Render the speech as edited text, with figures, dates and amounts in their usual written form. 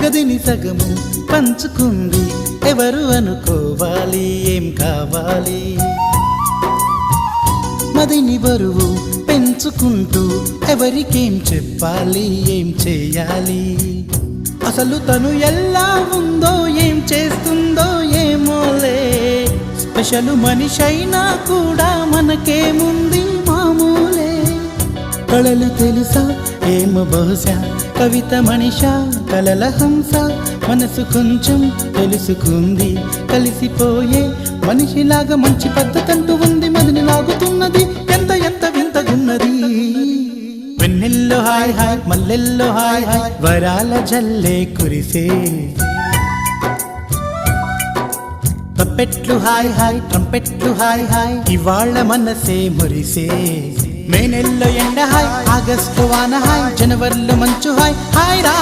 గదిని సగము పంచుకుంది ఎవరు అనుకోవాలి ఏం కావాలి మదిని బరువు పెంచుకుంటూ ఎవరికేం చెప్పాలి ఏం చేయాలి అసలు తను ఎలా ఉందో ఏం చేస్తుందో ఏమోలే స్పెషల్ మనిషైనా కూడా మనకేముంది మామూలే కళలు తెలుసా ఏమో బహుశా కవిత మనిషా కలల హంస మనసు కొంచెం తెలుసుకుంది కలిసిపోయే మనిషిలాగా మంచి పద్ధతంటూ ఉంది మదిని లాగుతున్నది ఎంత ఎంత వింతగున్నది వెన్నెల్లో హాయ్ హాయ్ మల్లెల్లో హాయ్ హాయ్ వరాల జల్లే కురిసే తప్పెట్లు హాయ్ హాయ్ ట్రంపెట్లు హాయ్ హాయ్ ఇవాళ్ళ మనసే మురిసే మే నెలలో ఎండ హాయ్ ఆగస్టు వాన హాయ్ జనవరిలో మంచు హాయ్ హాయ్ రా